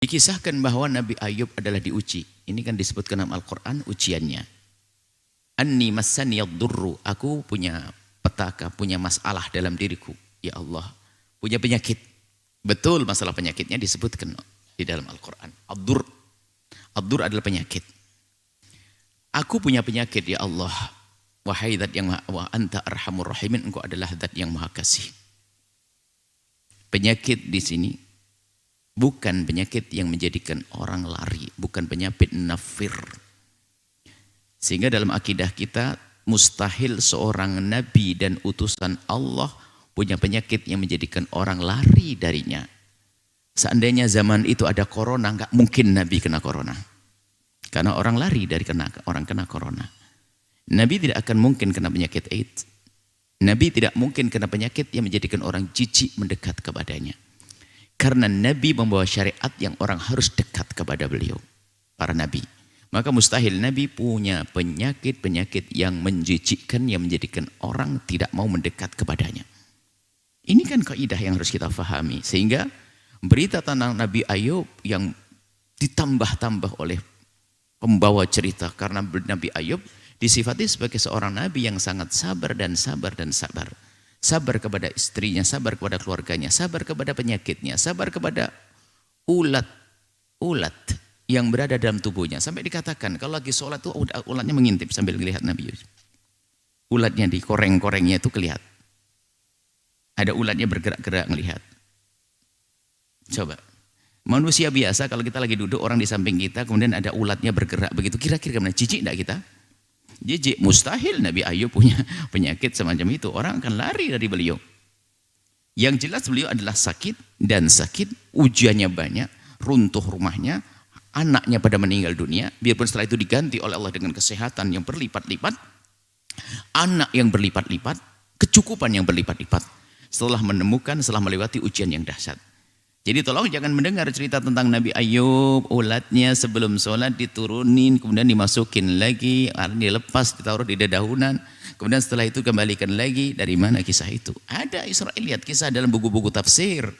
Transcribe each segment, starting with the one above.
Dikisahkan bahwa Nabi Ayub adalah diuji. Ini kan disebutkan dalam Al-Quran ujiannya. Anni massani yadurru. Aku punya petaka, punya masalah dalam diriku. Ya Allah, punya penyakit. Betul, masalah penyakitnya disebutkan di dalam Al-Quran. Ad-dur. Ad-dur adalah penyakit. Aku punya penyakit ya Allah. Wahai zat yang maha, wa anta arhamur rahimin. Engkau adalah zat yang maha kasih. Penyakit di sini bukan penyakit yang menjadikan orang lari, bukan penyakit nafir. Sehingga dalam akidah kita mustahil seorang nabi dan utusan Allah punya penyakit yang menjadikan orang lari darinya. Seandainya zaman itu ada corona, nggak mungkin nabi kena corona. Karena orang lari dari orang kena corona. Nabi tidak akan mungkin kena penyakit AIDS. Nabi tidak mungkin kena penyakit yang menjadikan orang jijik mendekat kepadanya. Karena Nabi membawa syariat yang orang harus dekat kepada beliau. Para Nabi. Maka mustahil Nabi punya penyakit-penyakit yang menjijikkan, yang menjadikan orang tidak mau mendekat kepadanya. Ini kan kaidah yang harus kita fahami. Sehingga berita tentang Nabi Ayub yang ditambah-tambah oleh pembawa cerita. Karena Nabi Ayub disifati sebagai seorang Nabi yang sangat sabar dan sabar dan sabar. Sabar kepada istrinya, sabar kepada keluarganya, sabar kepada penyakitnya, sabar kepada ulat yang berada dalam tubuhnya. Sampai dikatakan kalau lagi sholat tuh ulatnya mengintip sambil melihat Nabi Yusuf. Ulatnya di koreng-korengnya itu kelihatan. Ada ulatnya bergerak-gerak melihat. Coba. Manusia biasa kalau kita lagi duduk orang di samping kita kemudian ada ulatnya bergerak begitu. Kira-kira gimana? Jijik enggak kita? Jijik, mustahil Nabi Ayub punya penyakit semacam itu. Orang akan lari dari beliau. Yang jelas beliau adalah sakit dan sakit, ujiannya banyak, runtuh rumahnya, anaknya pada meninggal dunia, biarpun setelah itu diganti oleh Allah dengan kesehatan yang berlipat-lipat, anak yang berlipat-lipat, kecukupan yang berlipat-lipat, setelah melewati ujian yang dahsyat. Jadi tolong jangan mendengar cerita tentang Nabi Ayub, ulatnya sebelum sholat diturunin, kemudian dimasukin lagi, dilepas, ditaruh di dedaunan, kemudian setelah itu kembalikan lagi. Dari mana kisah itu? Ada Israiliyat kisah dalam buku-buku tafsir.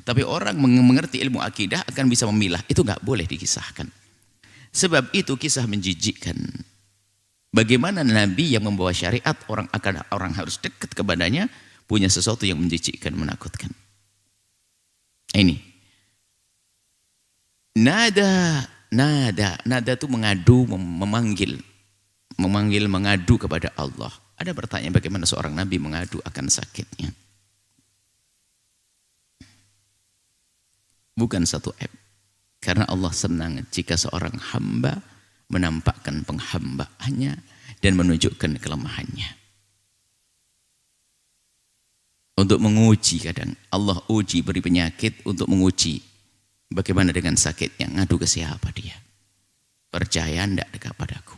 Tapi orang mengerti ilmu akidah akan bisa memilah. Itu nggak boleh dikisahkan. Sebab itu kisah menjijikkan. Bagaimana Nabi yang membawa syariat, orang harus dekat kepadanya, punya sesuatu yang menjijikkan, menakutkan. Ini nada itu mengadu, mengadu kepada Allah. Ada pertanyaan bagaimana seorang nabi mengadu akan sakitnya. Bukan satu aib. Karena Allah senang jika seorang hamba menampakkan penghambaannya dan menunjukkan kelemahannya. Untuk menguji kadang Allah uji beri penyakit untuk menguji bagaimana dengan sakitnya, ngadu ke siapa dia, percaya enggak kepadaku.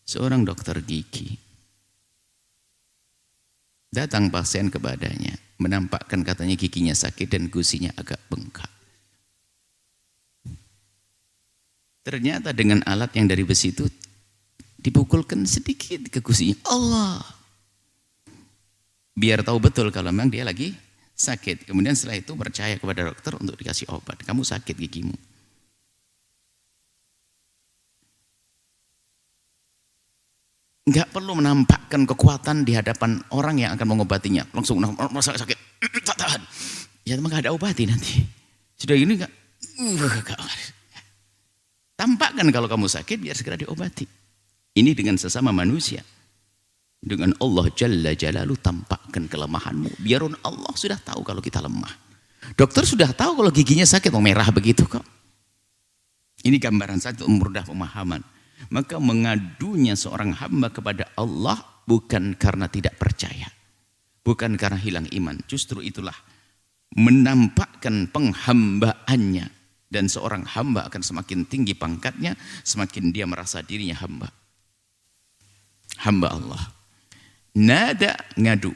Seorang dokter gigi datang pasien kepadanya menampakkan katanya giginya sakit dan gusinya agak bengkak. Ternyata dengan alat yang dari besi itu dipukulkan sedikit ke gusinya. Allah. Biar tahu betul kalau memang dia lagi sakit. Kemudian setelah itu percaya kepada dokter untuk dikasih obat. Kamu sakit gigimu. Enggak perlu menampakkan kekuatan di hadapan orang yang akan mengobatinya. Langsung merasa sakit. Tak tahan. Ya memang gak ada obati nanti. Sudah gini enggak. Tampakkan kalau kamu sakit biar segera diobati. Ini dengan sesama manusia. Dengan Allah Jalla Jalaluhu tampakkan kelemahanmu. Biarpun Allah sudah tahu kalau kita lemah. Dokter sudah tahu kalau giginya sakit, merah begitu kok. Ini gambaran saja untuk mempermudah pemahaman. Maka mengadunya seorang hamba kepada Allah bukan karena tidak percaya. Bukan karena hilang iman. Justru itulah menampakkan penghambaannya. Dan seorang hamba akan semakin tinggi pangkatnya, semakin dia merasa dirinya hamba. Hamba Allah. Nada ngadu.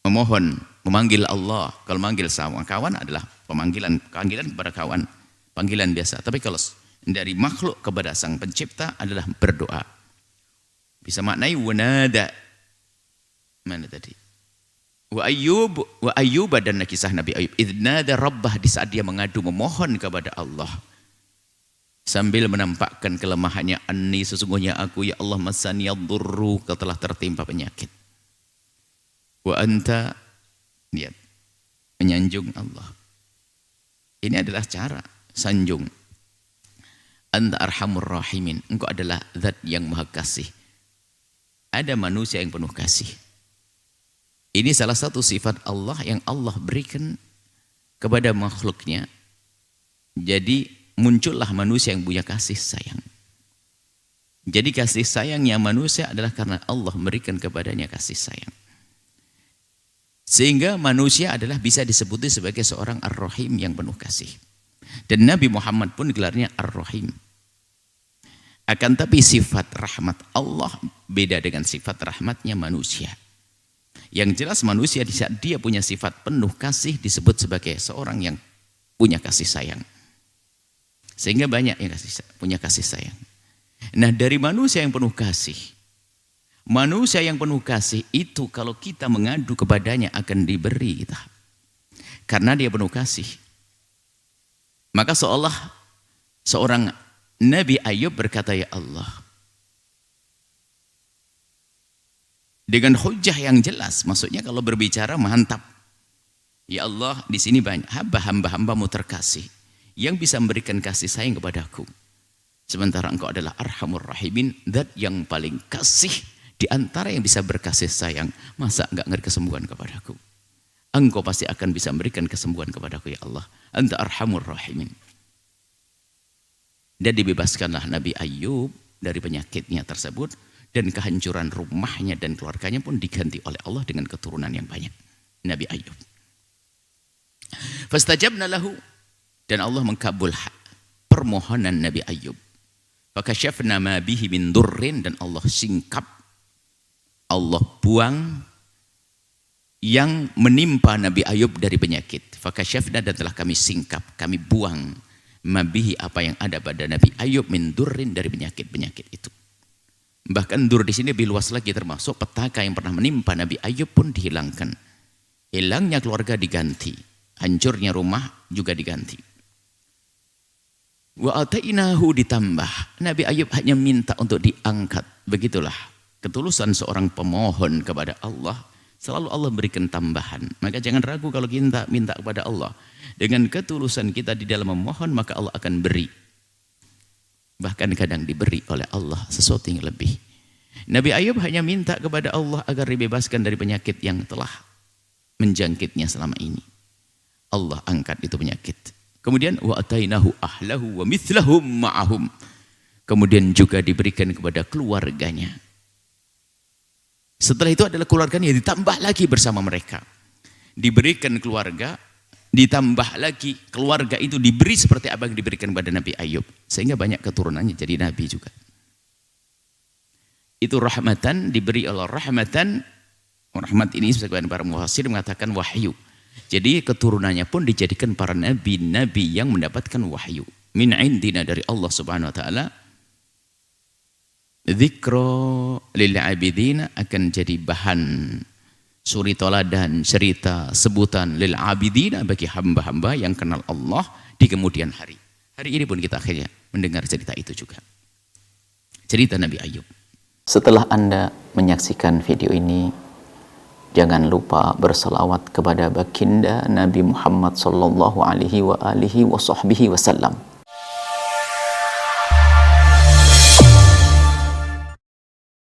Memohon, memanggil Allah. Kalau manggil sama kawan adalah panggilan kepada kawan. Panggilan biasa. Tapi kalau dari makhluk kepada sang pencipta adalah berdoa. Bisa maknai wanada. Mana tadi? Wa Ayyub dan kisah Nabi Ayyub. Idnada rabbah, di saat dia mengadu memohon kepada Allah. Sambil menampakkan kelemahannya, anni sesungguhnya aku ya Allah masani yadurru, telah tertimpa penyakit. Wa anta, lihat, menyanjung Allah. Ini adalah cara sanjung. Anta arhamur rahimin, engkau adalah zat yang maha kasih. Ada manusia yang penuh kasih. Ini salah satu sifat Allah yang Allah berikan kepada makhluknya. Jadi muncullah manusia yang punya kasih sayang. Jadi kasih sayangnya manusia adalah karena Allah memberikan kepadanya kasih sayang. Sehingga manusia adalah bisa disebut sebagai seorang Ar-Rahim yang penuh kasih. Dan Nabi Muhammad pun gelarnya Ar-Rahim. Akan tapi sifat rahmat Allah beda dengan sifat rahmatnya manusia. Yang jelas manusia di saat dia punya sifat penuh kasih disebut sebagai seorang yang punya kasih sayang. Sehingga banyak yang punya kasih sayang. Nah, dari manusia yang penuh kasih, manusia yang penuh kasih itu kalau kita mengadu kepadanya akan diberi kita. Karena dia penuh kasih. Maka seolah seorang Nabi Ayyub berkata, ya Allah, dengan hujah yang jelas, maksudnya kalau berbicara mantap. Ya Allah, di sini banyak hamba-hambamu terkasih yang bisa memberikan kasih sayang kepadaku. Sementara engkau adalah Arhamur Rahimin, zat yang paling kasih di antara yang bisa berkasih sayang. Masa enggak ngeri kesembuhan kepadaku? Engkau pasti akan bisa memberikan kesembuhan kepadaku ya Allah. Anta Arhamur Rahimin. Dan dibebaskanlah Nabi Ayyub dari penyakitnya tersebut. Dan kehancuran rumahnya dan keluarganya pun diganti oleh Allah dengan keturunan yang banyak. Nabi Ayyub. Fastajabna lahu, dan Allah mengkabul permohonan Nabi Ayyub. Fakashafna ma bihi min durrin, dan Allah singkap, Allah buang yang menimpa Nabi Ayyub dari penyakit. Fakashafna, dan telah kami singkap, kami buang ma bihi, apa yang ada pada Nabi Ayyub min durrin, dari penyakit-penyakit itu. Bahkan dur di sini lebih luas lagi, termasuk petaka yang pernah menimpa Nabi Ayyub pun dihilangkan. Hilangnya keluarga diganti, hancurnya rumah juga diganti. Wa atainahu, ditambah. Nabi Ayyub hanya minta untuk diangkat. Begitulah ketulusan seorang pemohon kepada Allah. Selalu Allah berikan tambahan. Maka jangan ragu kalau kita minta kepada Allah. Dengan ketulusan kita di dalam memohon, maka Allah akan beri. Bahkan kadang diberi oleh Allah sesuatu yang lebih. Nabi Ayyub hanya minta kepada Allah agar dibebaskan dari penyakit yang telah menjangkitnya selama ini. Allah angkat itu penyakit. Kemudian wa atainahu ahlahu wa mithlahum ma'ahum. Kemudian juga diberikan kepada keluarganya. Setelah itu adalah keluarganya ditambah lagi bersama mereka. Diberikan keluarga, ditambah lagi keluarga itu diberi seperti apa yang diberikan kepada Nabi Ayyub. Sehingga banyak keturunannya jadi Nabi juga. Itu rahmatan, diberi Allah rahmatan. Rahmat ini sebagian para mufassir mengatakan wahyu. Jadi keturunannya pun dijadikan para nabi-nabi yang mendapatkan wahyu. Min indina, dari Allah subhanahu wa ta'ala. Dzikra lil abidina, akan jadi bahan suri toladan, cerita, sebutan lil abidina, bagi hamba-hamba yang kenal Allah di kemudian hari. Hari ini pun kita akhirnya mendengar cerita itu juga. Cerita Nabi Ayyub. Setelah Anda menyaksikan video ini, jangan lupa berselawat kepada baginda Nabi Muhammad sallallahu alaihi wa alihi wa sahbihi wasallam.